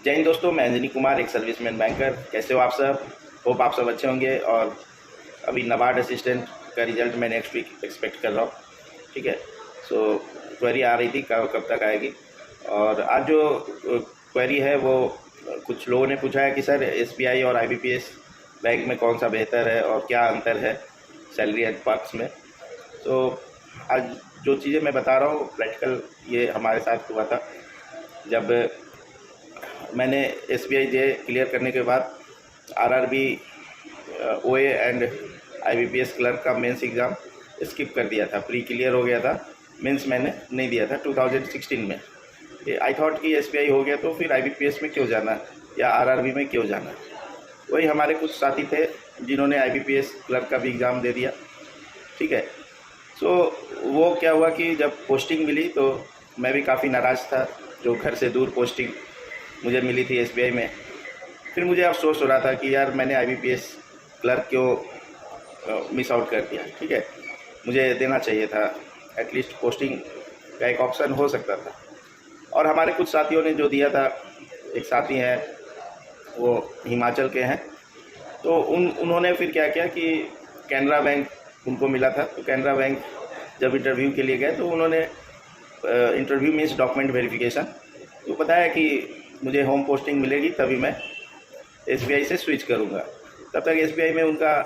जय हिंद दोस्तों, मैं अंजनी कुमार, एक सर्विसमैन बैंकर। कैसे हो आप सब? होप आप सब अच्छे होंगे। और अभी नाबार्ड असिस्टेंट का रिजल्ट मैं नेक्स्ट वीक एक्सपेक्ट कर रहा हूँ। ठीक है, सो क्वेरी आ रही थी कब तक आएगी। और आज जो क्वेरी है वो कुछ लोगों ने पूछा है कि सर एसबीआई और आईबीपीएस बैंक में कौन सा बेहतर है और क्या अंतर है सैलरी एंड पर्क्स में। तो आज जो चीज़ें मैं बता रहा हूँ प्रैक्टिकल ये हमारे साथ हुआ था। जब मैंने एसबीआई जे क्लियर करने के बाद आरआरबी, ओए एंड आईबीपीएस क्लर्क का मेंस एग्ज़ाम स्किप कर दिया था। प्री क्लियर हो गया था, मेंस मैंने नहीं दिया था 2016 में। आई थॉट कि एसबीआई हो गया तो फिर आईबीपीएस में क्यों जाना या आरआरबी में क्यों जाना। वही हमारे कुछ साथी थे जिन्होंने आईबीपीएस क्लर्क का भी एग्ज़ाम दे दिया। ठीक है, सो वो क्या हुआ कि जब पोस्टिंग मिली तो मैं भी काफ़ी नाराज़ था, जो घर से दूर पोस्टिंग मुझे मिली थी एसबीआई में। फिर मुझे अफसोस हो रहा था कि यार मैंने आईबीपीएस क्लर्क क्यों मिस आउट कर दिया। ठीक है, मुझे देना चाहिए था, एटलीस्ट पोस्टिंग का एक ऑप्शन हो सकता था। और हमारे कुछ साथियों ने जो दिया था, एक साथी हैं वो हिमाचल के हैं, तो उन्होंने फिर क्या किया कि कैनरा बैंक उनको मिला था। तो कैनरा बैंक जब इंटरव्यू के लिए गए तो उन्होंने इंटरव्यू मीन्स डॉक्यूमेंट वेरिफिकेशन, तो बताया कि मुझे होम पोस्टिंग मिलेगी तभी मैं एसबीआई से स्विच करूंगा। तब तक एसबीआई में उनका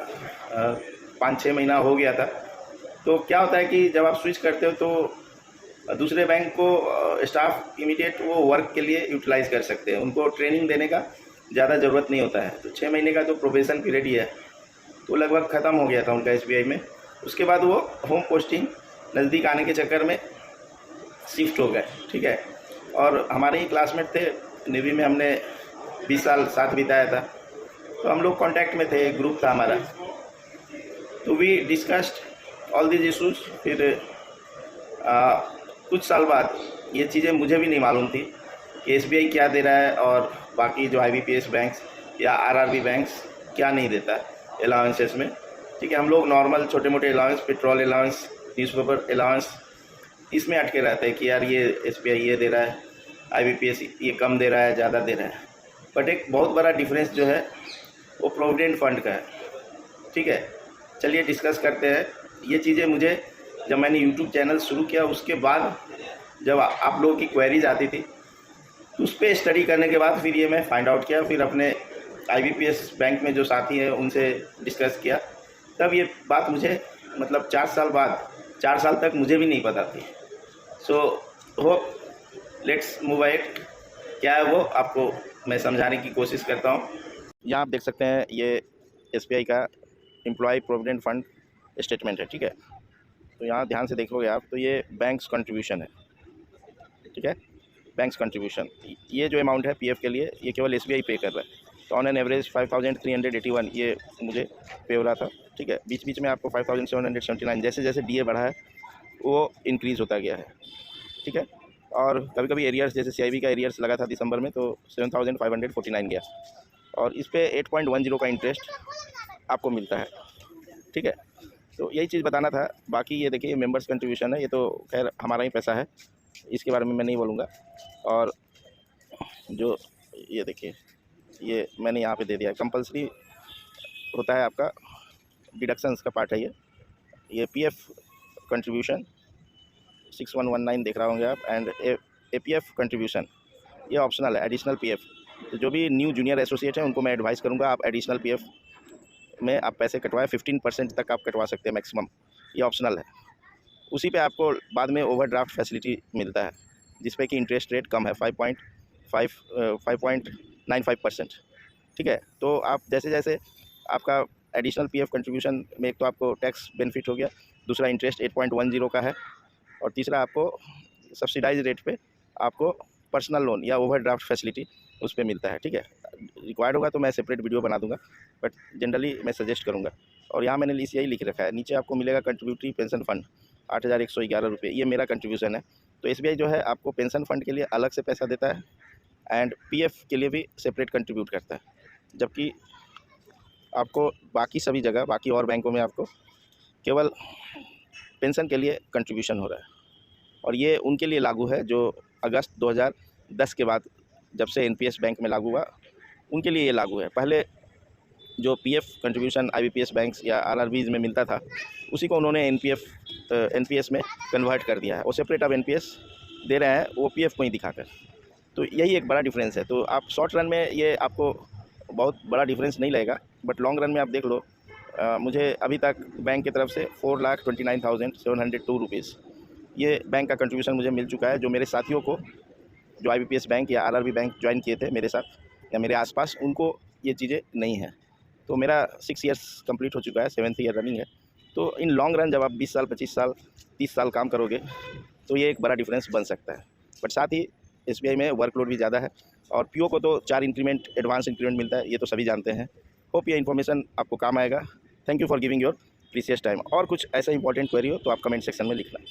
5-6 महीना हो गया था। तो क्या होता है कि जब आप स्विच करते हो तो दूसरे बैंक को स्टाफ इमीडिएट वो वर्क के लिए यूटिलाइज़ कर सकते हैं, उनको ट्रेनिंग देने का ज़्यादा ज़रूरत नहीं होता है। तो 6 महीने का जो प्रोबेशन पीरियड ही है तो लगभग ख़त्म हो गया था उनका एसबीआई में। उसके बाद वो होम पोस्टिंग नज़दीक आने के चक्कर में शिफ्ट हो गए। ठीक है, और हमारे ही क्लासमेट थे, नेवी में हमने 20 साल साथ बिताया था, तो हम लोग कांटेक्ट में थे, एक ग्रुप था हमारा। तो we discussed all this issues. फिर कुछ साल बाद ये चीज़ें मुझे भी नहीं मालूम थी कि एसबीआई क्या दे रहा है और बाकी जो आईबीपीएस बैंक्स या आरआरबी बैंक्स क्या नहीं देता अलाउंसेस में। ठीक है, हम लोग नॉर्मल छोटे मोटे allowance, petrol allowance, newspaper allowance, इसमें अटके रहते हैं कि यार ये एसबीआई ये दे रहा है, आईबीपीएस ये कम दे रहा है, ज़्यादा दे रहा है। बट एक बहुत बड़ा डिफरेंस जो है वो प्रोविडेंट फंड का है। ठीक है, चलिए डिस्कस करते हैं। ये चीज़ें मुझे जब मैंने यूट्यूब चैनल शुरू किया उसके बाद जब आप लोगों की क्वेरीज आती थी तो उस पर स्टडी करने के बाद फिर ये मैं फाइंड आउट किया। फिर अपने आईबीपीएस बैंक में जो साथी हैं उनसे डिस्कस किया, तब ये बात मुझे मतलब 4 साल बाद, 4 साल तक मुझे भी नहीं पता थी। So hope let's move ahead. क्या है वो आपको मैं समझाने की कोशिश करता हूँ। यहाँ आप देख सकते हैं ये एसबीआई का एम्प्लॉय प्रोविडेंट फंड स्टेटमेंट है। ठीक है, तो यहाँ ध्यान से देखोगे आप तो ये बैंक्स कंट्रीब्यूशन है। ठीक है, बैंक्स कंट्रीब्यूशन, ये जो अमाउंट है पीएफ के लिए ये केवल एसबीआई पे कर रहा है। तो ऑन एन एवरेज 5381 ये मुझे पे हो रहा था। ठीक है, बीच बीच में आपको 5779 जैसे जैसे डीए बढ़ा है वो इंक्रीज़ होता गया है। ठीक है, और कभी कभी एरियर्स, जैसे सीआईबी का एरियर्स लगा था दिसंबर में तो 7549 गया, और इस पे 8.10 का इंटरेस्ट आपको मिलता है। ठीक है, तो यही चीज़ बताना था। बाकी ये देखिए मेंबर्स कंट्रीब्यूशन है, ये तो खैर हमारा ही पैसा है, इसके बारे में मैं नहीं बोलूँगा। और जो ये देखिए ये मैंने यहाँ पे दे दिया, कंपलसरी होता है आपका, डिडक्शंस का पार्ट है ये पीएफ कंट्रीब्यूशन 6119 देख रहा होंगे आप, एंड एपीएफ कंट्रीब्यूशन ये ऑप्शनल है, एडिशनल पीएफ। तो जो भी न्यू जूनियर एसोसिएट हैं उनको मैं एडवाइस करूँगा आप एडिशनल पीएफ में आप पैसे कटवाएं। 15% तक आप कटवा सकते हैं मैक्सिमम, ये ऑप्शनल है। उसी पे आपको बाद में ओवरड्राफ्ट फैसिलिटी मिलता है जिस पे कि इंटरेस्ट रेट कम है, 5.95%। ठीक है, तो आप जैसे जैसे आपका एडिशनल पीएफ कंट्रीब्यूशन में एक तो आपको टैक्स बेनिफिट हो गया, दूसरा इंटरेस्ट 8.10 का है, और तीसरा आपको सब्सिडाइज रेट पे आपको पर्सनल लोन या ओवरड्राफ्ट फैसिलिटी उस पर मिलता है। ठीक है, रिक्वायर्ड होगा तो मैं सेपरेट वीडियो बना दूंगा, बट जनरली मैं सजेस्ट करूंगा। और यहाँ मैंने यही लिख रखा है, नीचे आपको मिलेगा कंट्रीब्यूटरी पेंशन फंड 8111 रुपये, ये मेरा कंट्रीब्यूशन है। तो एसबीआई जो है आपको पेंशन फंड के लिए अलग से पैसा देता है एंड पीएफ के लिए भी सेपरेट कंट्रीब्यूट करता है, जबकि आपको बाकी सभी जगह, बाकी और बैंकों में आपको केवल पेंशन के लिए कंट्रीब्यूशन हो रहा है। और ये उनके लिए लागू है जो अगस्त 2010 के बाद जब से एनपीएस बैंक में लागू हुआ उनके लिए ये लागू है। पहले जो पीएफ कंट्रीब्यूशन आईबीपीएस बैंक्स या आरआरबीज में मिलता था उसी को उन्होंने एनपीएस में कन्वर्ट कर दिया है। वो सेपरेट अब एनपीएस दे रहे हैं, वो पीएफ को ही दिखाकर। तो यही एक बड़ा डिफरेंस है। तो आप शॉर्ट रन में ये आपको बहुत बड़ा डिफरेंस नहीं लगेगा, बट लॉन्ग रन में आप देख लो, मुझे अभी तक बैंक की तरफ से 4,29,702 रुपीज़ ये बैंक का कंट्रीब्यूशन मुझे मिल चुका है। जो मेरे साथियों को जो आईबीपीएस बैंक या आरआरबी बैंक ज्वाइन किए थे मेरे साथ या मेरे आसपास, उनको ये चीज़ें नहीं हैं। तो मेरा 6 ईयर्स कंप्लीट हो चुका है, 7th ईयर रनिंग है। तो इन लॉन्ग रन जब आप 20 साल, 25 साल, 30 साल काम करोगे तो ये एक बड़ा डिफरेंस बन सकता है। बट साथ ही एसबीआई में वर्कलोड भी ज़्यादा है और पीओ को तो 4 इंक्रीमेंट एडवांस इंक्रीमेंट मिलता है, ये तो सभी जानते हैं। होप ये इन्फॉर्मेशन आपको काम आएगा। Thank you for giving your precious time. और कुछ ऐसा इंपॉर्टेंट क्वेरी हो तो आप कमेंट सेक्शन में लिखना।